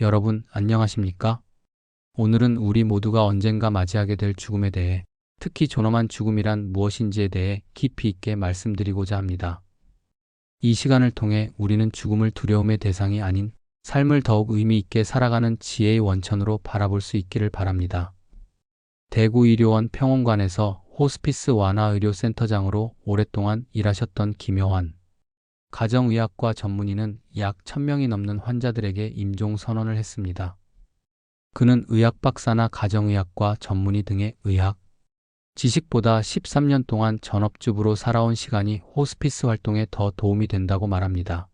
여러분, 안녕하십니까? 오늘은 우리 모두가 언젠가 맞이하게 될 죽음에 대해, 특히 존엄한 죽음이란 무엇인지에 대해 깊이 있게 말씀드리고자 합니다. 이 시간을 통해 우리는 죽음을 두려움의 대상이 아닌 삶을 더욱 의미 있게 살아가는 지혜의 원천으로 바라볼 수 있기를 바랍니다. 대구의료원 평원관에서 호스피스 완화의료센터장으로 오랫동안 일하셨던 김효환 가정의학과 전문의는 약 1000명이 넘는 환자들에게 임종 선언을 했습니다. 그는 의학 박사나 가정의학과 전문의 등의 의학 지식보다 13년 동안 전업주부로 살아온 시간이 호스피스 활동에 더 도움이 된다고 말합니다.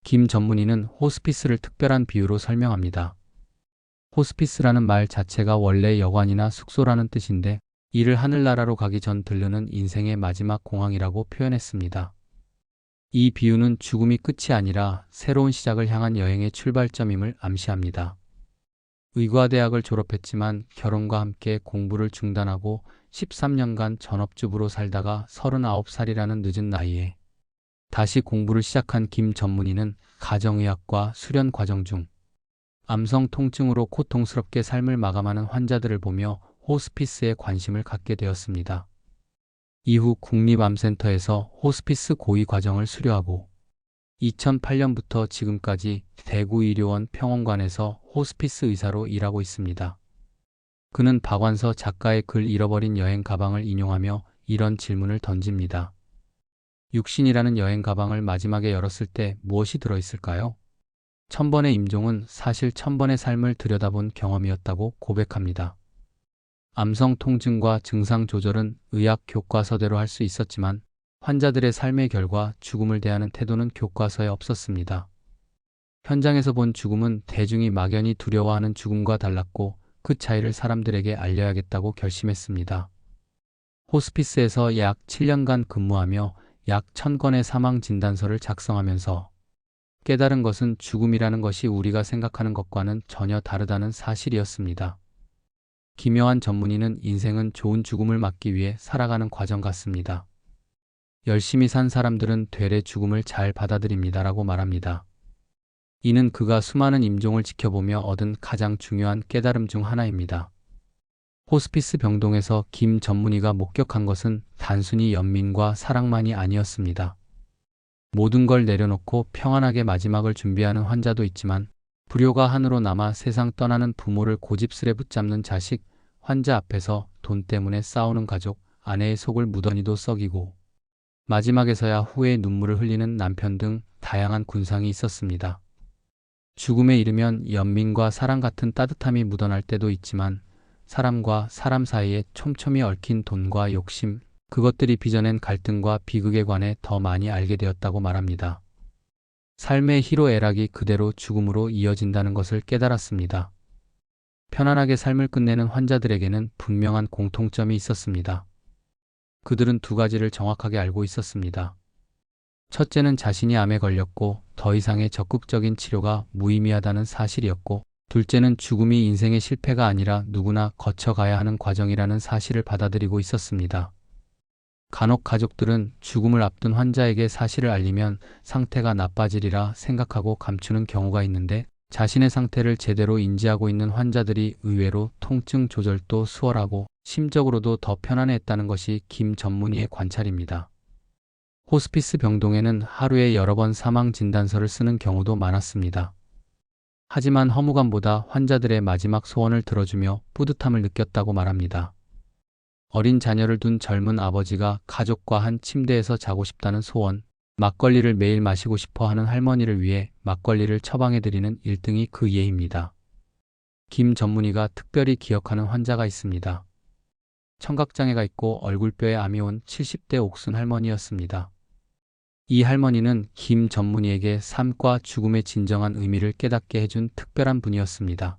김 전문의는 호스피스를 특별한 비유로 설명합니다. 호스피스라는 말 자체가 원래 여관이나 숙소라는 뜻인데, 이를 하늘나라로 가기 전 들르는 인생의 마지막 공항이라고 표현했습니다. 이 비유는 죽음이 끝이 아니라 새로운 시작을 향한 여행의 출발점임을 암시합니다. 의과대학을 졸업했지만 결혼과 함께 공부를 중단하고 13년간 전업주부로 살다가 39살이라는 늦은 나이에 다시 공부를 시작한 김 전문의는 가정의학과 수련 과정 중 암성 통증으로 고통스럽게 삶을 마감하는 환자들을 보며 호스피스에 관심을 갖게 되었습니다. 이후 국립암센터에서 호스피스 고위 과정을 수료하고 2008년부터 지금까지 대구의료원 평원관에서 호스피스 의사로 일하고 있습니다. 그는 박완서 작가의 글 잃어버린 여행 가방을 인용하며 이런 질문을 던집니다. 육신이라는 여행 가방을 마지막에 열었을 때 무엇이 들어있을까요? 1000번의 임종은 사실 1000번의 삶을 들여다본 경험이었다고 고백합니다. 암성 통증과 증상 조절은 의학 교과서대로 할 수 있었지만 환자들의 삶의 결과 죽음을 대하는 태도는 교과서에 없었습니다. 현장에서 본 죽음은 대중이 막연히 두려워하는 죽음과 달랐고, 그 차이를 사람들에게 알려야겠다고 결심했습니다. 호스피스에서 약 7년간 근무하며 약 1000건의 사망 진단서를 작성하면서 깨달은 것은 죽음이라는 것이 우리가 생각하는 것과는 전혀 다르다는 사실이었습니다. 김효환 전문의는 인생은 좋은 죽음을 맞기 위해 살아가는 과정 같습니다. 열심히 산 사람들은 되레 죽음을 잘 받아들입니다라고 말합니다. 이는 그가 수많은 임종을 지켜보며 얻은 가장 중요한 깨달음 중 하나입니다. 호스피스 병동에서 김 전문의가 목격한 것은 단순히 연민과 사랑만이 아니었습니다. 모든 걸 내려놓고 평안하게 마지막을 준비하는 환자도 있지만, 불효가 한으로 남아 세상 떠나는 부모를 고집스레 붙잡는 자식, 환자 앞에서 돈 때문에 싸우는 가족, 아내의 속을 묻어니도 썩이고 마지막에서야 후회의 눈물을 흘리는 남편 등 다양한 군상이 있었습니다. 죽음에 이르면 연민과 사랑 같은 따뜻함이 묻어날 때도 있지만, 사람과 사람 사이에 촘촘히 얽힌 돈과 욕심, 그것들이 빚어낸 갈등과 비극에 관해 더 많이 알게 되었다고 말합니다. 삶의 희로애락이 그대로 죽음으로 이어진다는 것을 깨달았습니다. 편안하게 삶을 끝내는 환자들에게는 분명한 공통점이 있었습니다. 그들은 두 가지를 정확하게 알고 있었습니다. 첫째는 자신이 암에 걸렸고 더 이상의 적극적인 치료가 무의미하다는 사실이었고, 둘째는 죽음이 인생의 실패가 아니라 누구나 거쳐가야 하는 과정이라는 사실을 받아들이고 있었습니다. 간혹 가족들은 죽음을 앞둔 환자에게 사실을 알리면 상태가 나빠지리라 생각하고 감추는 경우가 있는데, 자신의 상태를 제대로 인지하고 있는 환자들이 의외로 통증 조절도 수월하고 심적으로도 더 편안해했다는 것이 김 전문의의 관찰입니다. 호스피스 병동에는 하루에 여러 번 사망 진단서를 쓰는 경우도 많았습니다. 하지만 허무감보다 환자들의 마지막 소원을 들어주며 뿌듯함을 느꼈다고 말합니다. 어린 자녀를 둔 젊은 아버지가 가족과 한 침대에서 자고 싶다는 소원, 막걸리를 매일 마시고 싶어 하는 할머니를 위해 막걸리를 처방해드리는 1등이 그 예입니다. 김 전문의가 특별히 기억하는 환자가 있습니다. 청각장애가 있고 얼굴뼈에 암이 온 70대 옥순 할머니였습니다. 이 할머니는 김 전문의에게 삶과 죽음의 진정한 의미를 깨닫게 해준 특별한 분이었습니다.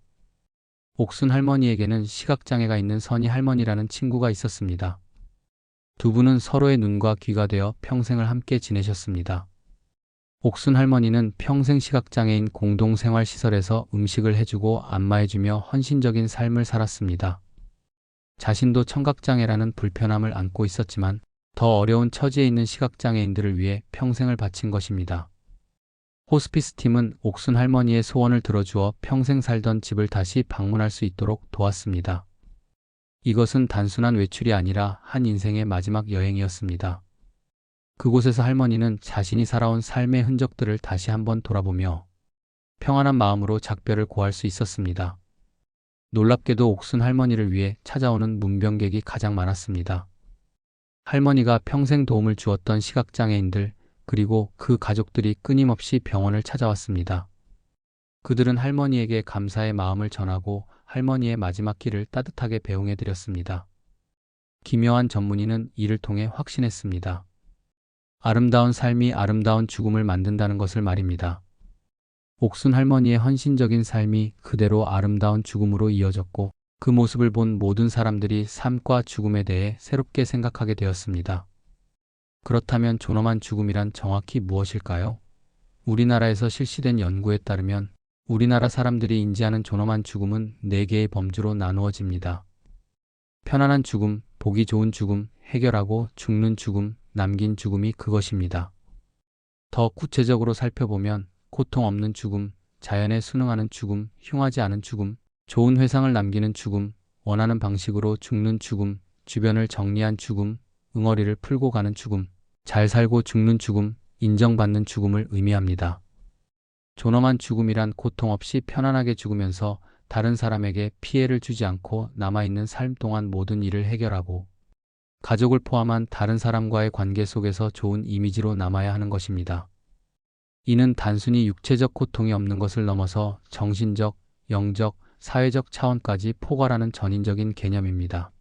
옥순 할머니에게는 시각장애가 있는 선희 할머니라는 친구가 있었습니다. 두 분은 서로의 눈과 귀가 되어 평생을 함께 지내셨습니다. 옥순 할머니는 평생 시각장애인 공동생활시설에서 음식을 해주고 안마해주며 헌신적인 삶을 살았습니다. 자신도 청각장애라는 불편함을 안고 있었지만 더 어려운 처지에 있는 시각장애인들을 위해 평생을 바친 것입니다. 호스피스 팀은 옥순 할머니의 소원을 들어주어 평생 살던 집을 다시 방문할 수 있도록 도왔습니다. 이것은 단순한 외출이 아니라 한 인생의 마지막 여행이었습니다. 그곳에서 할머니는 자신이 살아온 삶의 흔적들을 다시 한번 돌아보며 평안한 마음으로 작별을 고할 수 있었습니다. 놀랍게도 옥순 할머니를 위해 찾아오는 문병객이 가장 많았습니다. 할머니가 평생 도움을 주었던 시각장애인들, 그리고 그 가족들이 끊임없이 병원을 찾아왔습니다. 그들은 할머니에게 감사의 마음을 전하고 할머니의 마지막 길을 따뜻하게 배웅해드렸습니다. 김여한 전문의는 이를 통해 확신했습니다. 아름다운 삶이 아름다운 죽음을 만든다는 것을 말입니다. 옥순 할머니의 헌신적인 삶이 그대로 아름다운 죽음으로 이어졌고 그 모습을 본 모든 사람들이 삶과 죽음에 대해 새롭게 생각하게 되었습니다. 그렇다면 존엄한 죽음이란 정확히 무엇일까요? 우리나라에서 실시된 연구에 따르면 우리나라 사람들이 인지하는 존엄한 죽음은 4개의 범주로 나누어집니다. 편안한 죽음, 보기 좋은 죽음, 해결하고 죽는 죽음, 남긴 죽음이 그것입니다. 더 구체적으로 살펴보면 고통 없는 죽음, 자연에 순응하는 죽음, 흉하지 않은 죽음, 좋은 회상을 남기는 죽음, 원하는 방식으로 죽는 죽음, 주변을 정리한 죽음, 응어리를 풀고 가는 죽음, 잘 살고 죽는 죽음, 인정받는 죽음을 의미합니다. 존엄한 죽음이란 고통 없이 편안하게 죽으면서 다른 사람에게 피해를 주지 않고 남아있는 삶 동안 모든 일을 해결하고 가족을 포함한 다른 사람과의 관계 속에서 좋은 이미지로 남아야 하는 것입니다. 이는 단순히 육체적 고통이 없는 것을 넘어서 정신적, 영적, 사회적 차원까지 포괄하는 전인적인 개념입니다.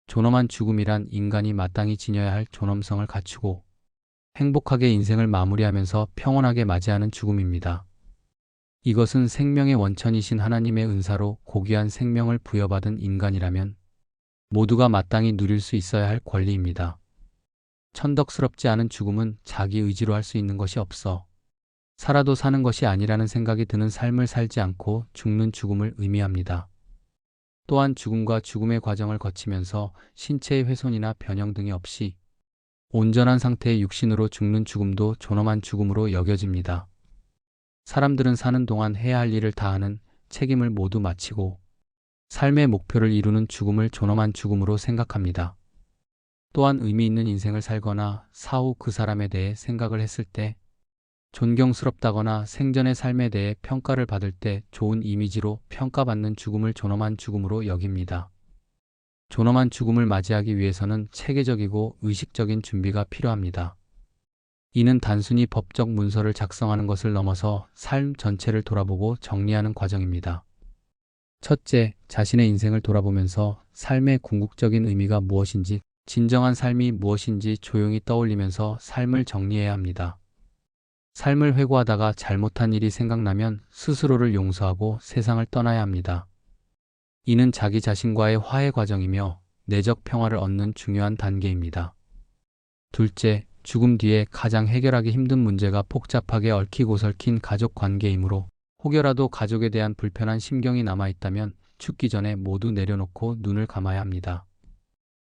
존엄한 죽음이란 인간이 마땅히 지녀야 할 존엄성을 갖추고 행복하게 인생을 마무리하면서 평온하게 맞이하는 죽음입니다. 이것은 생명의 원천이신 하나님의 은사로 고귀한 생명을 부여받은 인간이라면 모두가 마땅히 누릴 수 있어야 할 권리입니다. 천덕스럽지 않은 죽음은 자기 의지로 할 수 있는 것이 없어 살아도 사는 것이 아니라는 생각이 드는 삶을 살지 않고 죽는 죽음을 의미합니다. 또한 죽음과 죽음의 과정을 거치면서 신체의 훼손이나 변형 등이 없이 온전한 상태의 육신으로 죽는 죽음도 존엄한 죽음으로 여겨집니다. 사람들은 사는 동안 해야 할 일을 다하는 책임을 모두 마치고 삶의 목표를 이루는 죽음을 존엄한 죽음으로 생각합니다. 또한 의미 있는 인생을 살거나 사후 그 사람에 대해 생각을 했을 때 존경스럽다거나 생전의 삶에 대해 평가를 받을 때 좋은 이미지로 평가받는 죽음을 존엄한 죽음으로 여깁니다. 존엄한 죽음을 맞이하기 위해서는 체계적이고 의식적인 준비가 필요합니다. 이는 단순히 법적 문서를 작성하는 것을 넘어서 삶 전체를 돌아보고 정리하는 과정입니다. 첫째, 자신의 인생을 돌아보면서 삶의 궁극적인 의미가 무엇인지, 진정한 삶이 무엇인지 조용히 떠올리면서 삶을 정리해야 합니다. 삶을 회고하다가 잘못한 일이 생각나면 스스로를 용서하고 세상을 떠나야 합니다. 이는 자기 자신과의 화해 과정이며 내적 평화를 얻는 중요한 단계입니다. 둘째, 죽음 뒤에 가장 해결하기 힘든 문제가 복잡하게 얽히고 설킨 가족 관계이므로 혹여라도 가족에 대한 불편한 심경이 남아있다면 죽기 전에 모두 내려놓고 눈을 감아야 합니다.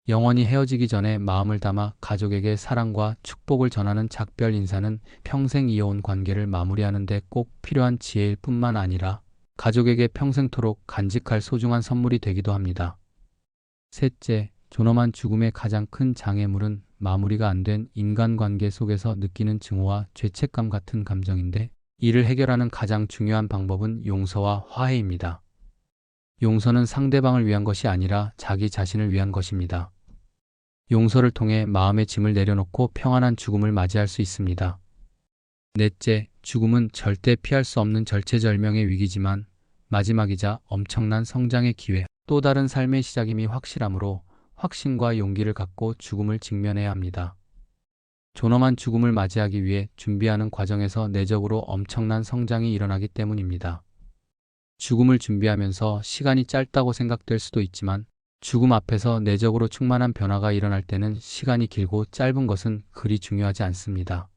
영원히 헤어지기 전에 마음을 담아 가족에게 사랑과 축복을 전하는 작별 인사는 평생 이어온 관계를 마무리하는 데 꼭 필요한 지혜일 뿐만 아니라 가족에게 평생토록 간직할 소중한 선물이 되기도 합니다. 셋째, 존엄한 죽음의 가장 큰 장애물은 마무리가 안 된 인간관계 속에서 느끼는 증오와 죄책감 같은 감정인데 이를 해결하는 가장 중요한 방법은 용서와 화해입니다. 용서는 상대방을 위한 것이 아니라 자기 자신을 위한 것입니다. 용서를 통해 마음의 짐을 내려놓고 평안한 죽음을 맞이할 수 있습니다. 넷째, 죽음은 절대 피할 수 없는 절체절명의 위기지만 마지막이자 엄청난 성장의 기회, 또 다른 삶의 시작임이 확실하므로 확신과 용기를 갖고 죽음을 직면해야 합니다. 존엄한 죽음을 맞이하기 위해 준비하는 과정에서 내적으로 엄청난 성장이 일어나기 때문입니다. 죽음을 준비하면서 시간이 짧다고 생각될 수도 있지만 죽음 앞에서 내적으로 충만한 변화가 일어날 때는 시간이 길고 짧은 것은 그리 중요하지 않습니다.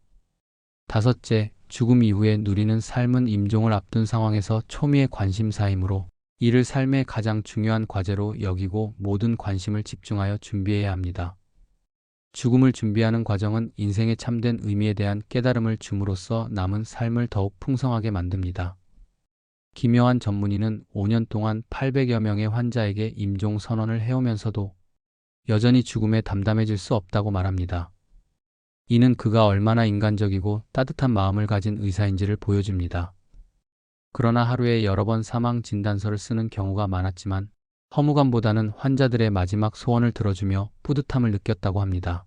다섯째, 죽음 이후에 누리는 삶은 임종을 앞둔 상황에서 초미의 관심사이므로 이를 삶의 가장 중요한 과제로 여기고 모든 관심을 집중하여 준비해야 합니다. 죽음을 준비하는 과정은 인생의 참된 의미에 대한 깨달음을 줌으로써 남은 삶을 더욱 풍성하게 만듭니다. 김여한 전문의는 5년 동안 800여 명의 환자에게 임종 선언을 해오면서도 여전히 죽음에 담담해질 수 없다고 말합니다. 이는 그가 얼마나 인간적이고 따뜻한 마음을 가진 의사인지를 보여줍니다. 그러나 하루에 여러 번 사망 진단서를 쓰는 경우가 많았지만 허무감보다는 환자들의 마지막 소원을 들어주며 뿌듯함을 느꼈다고 합니다.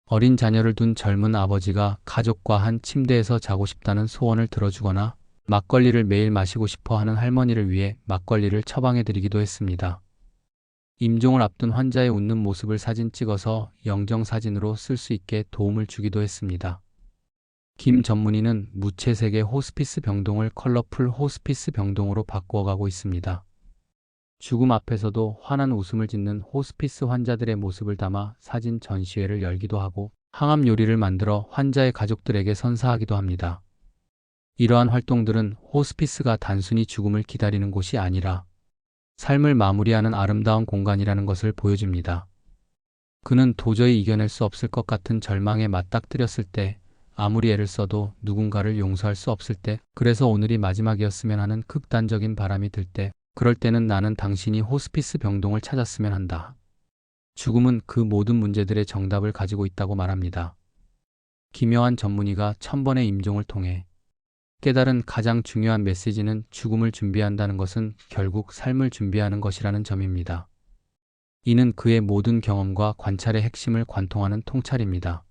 어린 자녀를 둔 젊은 아버지가 가족과 한 침대에서 자고 싶다는 소원을 들어주거나 막걸리를 매일 마시고 싶어 하는 할머니를 위해 막걸리를 처방해드리기도 했습니다. 임종을 앞둔 환자의 웃는 모습을 사진 찍어서 영정사진으로 쓸 수 있게 도움을 주기도 했습니다. 김 전문의는 무채색의 호스피스 병동을 컬러풀 호스피스 병동으로 바꾸어가고 있습니다. 죽음 앞에서도 환한 웃음을 짓는 호스피스 환자들의 모습을 담아 사진 전시회를 열기도 하고 항암 요리를 만들어 환자의 가족들에게 선사하기도 합니다. 이러한 활동들은 호스피스가 단순히 죽음을 기다리는 곳이 아니라 삶을 마무리하는 아름다운 공간이라는 것을 보여줍니다. 그는 도저히 이겨낼 수 없을 것 같은 절망에 맞닥뜨렸을 때, 아무리 애를 써도 누군가를 용서할 수 없을 때, 그래서 오늘이 마지막이었으면 하는 극단적인 바람이 들 때, 그럴 때는 나는 당신이 호스피스 병동을 찾았으면 한다. 죽음은 그 모든 문제들의 정답을 가지고 있다고 말합니다. 김여한 전문의가 1000번의 임종을 통해 깨달은 가장 중요한 메시지는 죽음을 준비한다는 것은 결국 삶을 준비하는 것이라는 점입니다. 이는 그의 모든 경험과 관찰의 핵심을 관통하는 통찰입니다.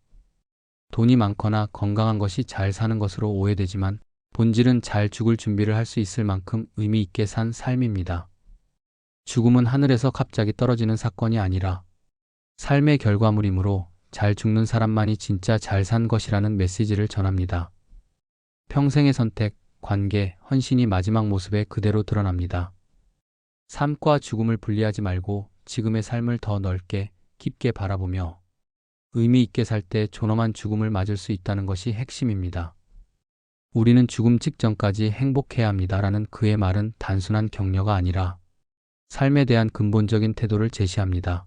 돈이 많거나 건강한 것이 잘 사는 것으로 오해되지만 본질은 잘 죽을 준비를 할 수 있을 만큼 의미 있게 산 삶입니다. 죽음은 하늘에서 갑자기 떨어지는 사건이 아니라 삶의 결과물이므로 잘 죽는 사람만이 진짜 잘 산 것이라는 메시지를 전합니다. 평생의 선택, 관계, 헌신이 마지막 모습에 그대로 드러납니다. 삶과 죽음을 분리하지 말고 지금의 삶을 더 넓게, 깊게 바라보며 의미 있게 살 때 존엄한 죽음을 맞을 수 있다는 것이 핵심입니다. 우리는 죽음 직전까지 행복해야 합니다라는 그의 말은 단순한 격려가 아니라 삶에 대한 근본적인 태도를 제시합니다.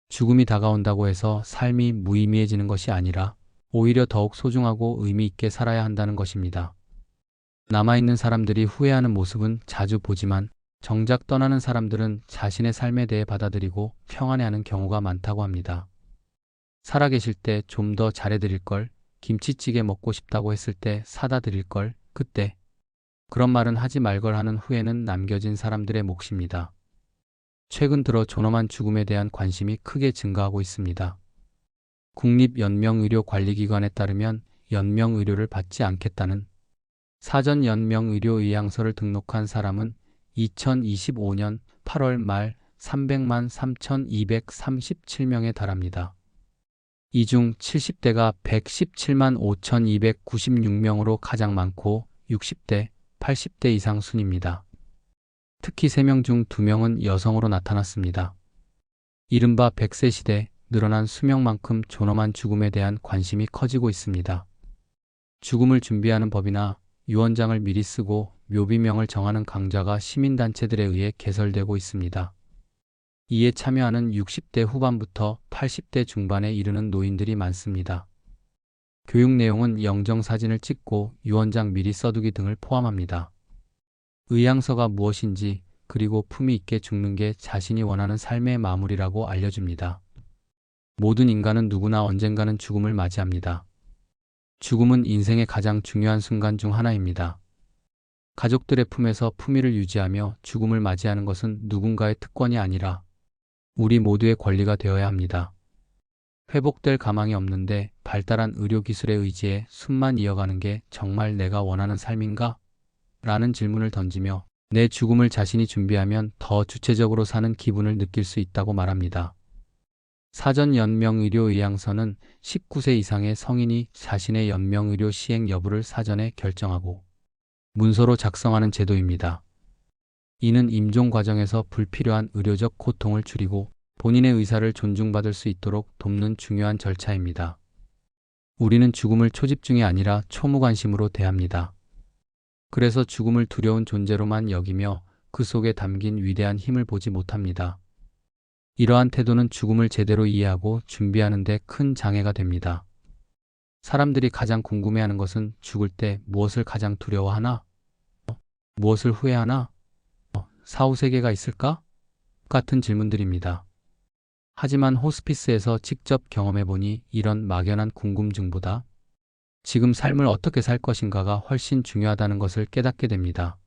죽음이 다가온다고 해서 삶이 무의미해지는 것이 아니라 오히려 더욱 소중하고 의미 있게 살아야 한다는 것입니다. 남아있는 사람들이 후회하는 모습은 자주 보지만 정작 떠나는 사람들은 자신의 삶에 대해 받아들이고 평안해하는 경우가 많다고 합니다. 살아계실 때 좀 더 잘해드릴 걸, 김치찌개 먹고 싶다고 했을 때 사다 드릴 걸, 그때 그런 말은 하지 말걸 하는 후회는 남겨진 사람들의 몫입니다. 최근 들어 존엄한 죽음에 대한 관심이 크게 증가하고 있습니다. 국립연명의료관리기관에 따르면 연명의료를 받지 않겠다는 사전연명의료의향서를 등록한 사람은 2025년 8월 말 300만 3,237명에 달합니다. 이 중 70대가 117만 5,296명으로 가장 많고 60대, 80대 이상 순입니다. 특히 3명 중 2명은 여성으로 나타났습니다. 이른바 100세 시대, 늘어난 수명만큼 존엄한 죽음에 대한 관심이 커지고 있습니다. 죽음을 준비하는 법이나 유언장을 미리 쓰고 묘비명을 정하는 강좌가 시민단체들에 의해 개설되고 있습니다. 이에 참여하는 60대 후반부터 80대 중반에 이르는 노인들이 많습니다. 교육 내용은 영정사진을 찍고 유언장 미리 써두기 등을 포함합니다. 의향서가 무엇인지, 그리고 품위 있게 죽는 게 자신이 원하는 삶의 마무리라고 알려줍니다. 모든 인간은 누구나 언젠가는 죽음을 맞이합니다. 죽음은 인생의 가장 중요한 순간 중 하나입니다. 가족들의 품에서 품위를 유지하며 죽음을 맞이하는 것은 누군가의 특권이 아니라 우리 모두의 권리가 되어야 합니다. 회복될 가망이 없는데 발달한 의료기술에 의지해 숨만 이어가는 게 정말 내가 원하는 삶인가? 라는 질문을 던지며 내 죽음을 자신이 준비하면 더 주체적으로 사는 기분을 느낄 수 있다고 말합니다. 사전연명의료의향서는 19세 이상의 성인이 자신의 연명의료 시행 여부를 사전에 결정하고 문서로 작성하는 제도입니다. 이는 임종 과정에서 불필요한 의료적 고통을 줄이고 본인의 의사를 존중받을 수 있도록 돕는 중요한 절차입니다. 우리는 죽음을 초집중이 아니라 초무관심으로 대합니다. 그래서 죽음을 두려운 존재로만 여기며 그 속에 담긴 위대한 힘을 보지 못합니다. 이러한 태도는 죽음을 제대로 이해하고 준비하는 데 큰 장애가 됩니다. 사람들이 가장 궁금해하는 것은 죽을 때 무엇을 가장 두려워하나? 무엇을 후회하나? 사후세계가 있을까? 같은 질문들입니다. 하지만 호스피스에서 직접 경험해보니 이런 막연한 궁금증보다 지금 삶을 어떻게 살 것인가가 훨씬 중요하다는 것을 깨닫게 됩니다.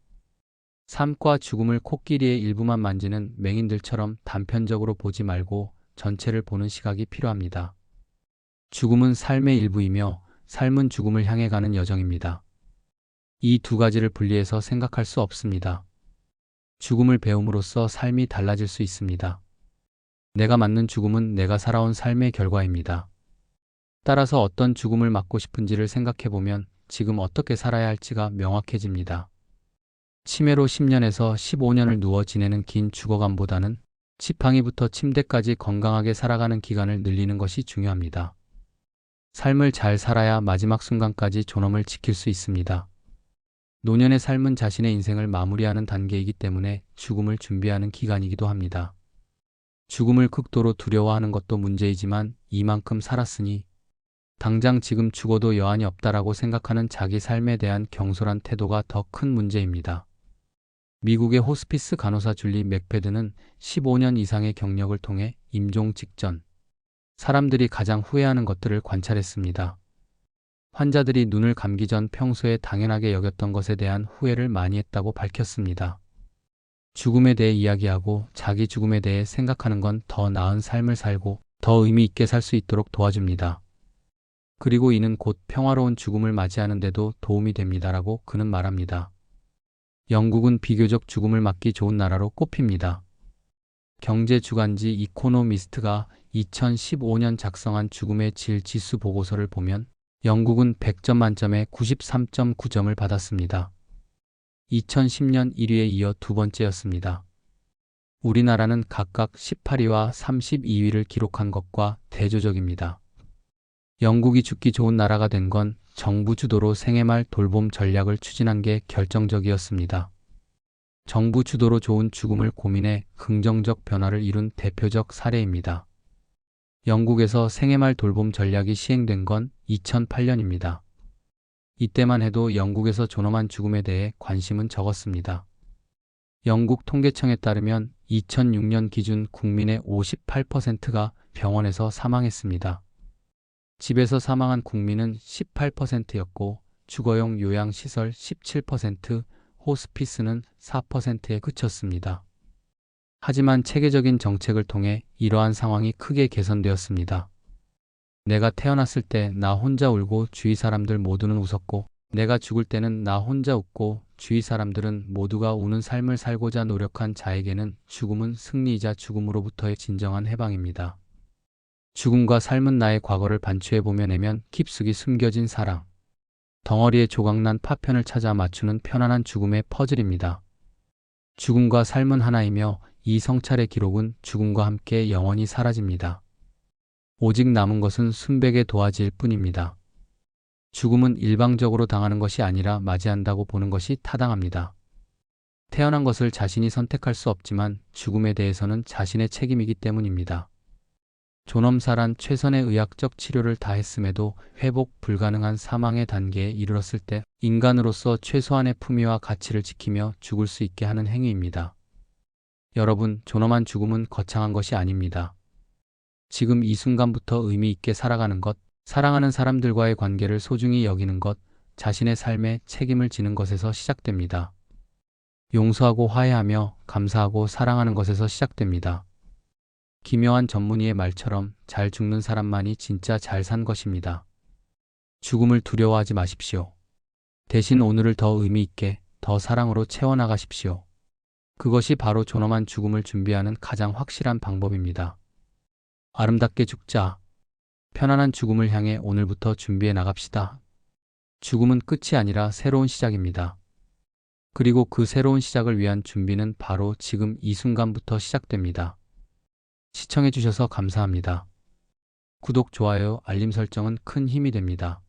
삶과 죽음을 코끼리의 일부만 만지는 맹인들처럼 단편적으로 보지 말고 전체를 보는 시각이 필요합니다. 죽음은 삶의 일부이며 삶은 죽음을 향해 가는 여정입니다. 이 두 가지를 분리해서 생각할 수 없습니다. 죽음을 배움으로써 삶이 달라질 수 있습니다. 내가 맞는 죽음은 내가 살아온 삶의 결과입니다. 따라서 어떤 죽음을 맞고 싶은지를 생각해보면 지금 어떻게 살아야 할지가 명확해집니다. 치매로 10년에서 15년을 누워 지내는 긴 죽어감보다는 지팡이부터 침대까지 건강하게 살아가는 기간을 늘리는 것이 중요합니다. 삶을 잘 살아야 마지막 순간까지 존엄을 지킬 수 있습니다. 노년의 삶은 자신의 인생을 마무리하는 단계이기 때문에 죽음을 준비하는 기간이기도 합니다. 죽음을 극도로 두려워하는 것도 문제이지만 이만큼 살았으니 당장 지금 죽어도 여한이 없다라고 생각하는 자기 삶에 대한 경솔한 태도가 더 큰 문제입니다. 미국의 호스피스 간호사 줄리 맥패드는 15년 이상의 경력을 통해 임종 직전 사람들이 가장 후회하는 것들을 관찰했습니다. 환자들이 눈을 감기 전 평소에 당연하게 여겼던 것에 대한 후회를 많이 했다고 밝혔습니다. 죽음에 대해 이야기하고 자기 죽음에 대해 생각하는 건 더 나은 삶을 살고 더 의미 있게 살 수 있도록 도와줍니다. 그리고 이는 곧 평화로운 죽음을 맞이하는 데도 도움이 됩니다라고 그는 말합니다. 영국은 비교적 죽음을 맞기 좋은 나라로 꼽힙니다. 경제 주간지 이코노미스트가 2015년 작성한 죽음의 질 지수 보고서를 보면 영국은 100점 만점에 93.9점을 받았습니다. 2010년 1위에 이어 두 번째였습니다. 우리나라는 각각 18위와 32위를 기록한 것과 대조적입니다. 영국이 죽기 좋은 나라가 된 건 정부 주도로 생애말 돌봄 전략을 추진한 게 결정적이었습니다. 정부 주도로 좋은 죽음을 고민해 긍정적 변화를 이룬 대표적 사례입니다. 영국에서 생애말 돌봄 전략이 시행된 건 2008년입니다. 이때만 해도 영국에서 존엄한 죽음에 대해 관심은 적었습니다. 영국 통계청에 따르면 2006년 기준 국민의 58%가 병원에서 사망했습니다. 집에서 사망한 국민은 18%였고 주거용 요양시설 17%, 호스피스는 4%에 그쳤습니다. 하지만 체계적인 정책을 통해 이러한 상황이 크게 개선되었습니다. 내가 태어났을 때 나 혼자 울고 주위 사람들 모두는 웃었고 내가 죽을 때는 나 혼자 웃고 주위 사람들은 모두가 우는 삶을 살고자 노력한 자에게는 죽음은 승리이자 죽음으로부터의 진정한 해방입니다. 죽음과 삶은 나의 과거를 반추해보며 내면 깊숙이 숨겨진 사랑. 덩어리에 조각난 파편을 찾아 맞추는 편안한 죽음의 퍼즐입니다. 죽음과 삶은 하나이며 이 성찰의 기록은 죽음과 함께 영원히 사라집니다. 오직 남은 것은 순백의 도화지일 뿐입니다. 죽음은 일방적으로 당하는 것이 아니라 맞이한다고 보는 것이 타당합니다. 태어난 것을 자신이 선택할 수 없지만 죽음에 대해서는 자신의 책임이기 때문입니다. 존엄사란 최선의 의학적 치료를 다했음에도 회복 불가능한 사망의 단계에 이르렀을 때 인간으로서 최소한의 품위와 가치를 지키며 죽을 수 있게 하는 행위입니다. 여러분, 존엄한 죽음은 거창한 것이 아닙니다. 지금 이 순간부터 의미 있게 살아가는 것, 사랑하는 사람들과의 관계를 소중히 여기는 것, 자신의 삶에 책임을 지는 것에서 시작됩니다. 용서하고 화해하며 감사하고 사랑하는 것에서 시작됩니다. 기묘한 전문의의 말처럼 잘 죽는 사람만이 진짜 잘 산 것입니다. 죽음을 두려워하지 마십시오. 대신 오늘을 더 의미 있게, 더 사랑으로 채워나가십시오. 그것이 바로 존엄한 죽음을 준비하는 가장 확실한 방법입니다. 아름답게 죽자. 편안한 죽음을 향해 오늘부터 준비해 나갑시다. 죽음은 끝이 아니라 새로운 시작입니다. 그리고 그 새로운 시작을 위한 준비는 바로 지금 이 순간부터 시작됩니다. 시청해주셔서 감사합니다. 구독, 좋아요, 알림 설정은 큰 힘이 됩니다.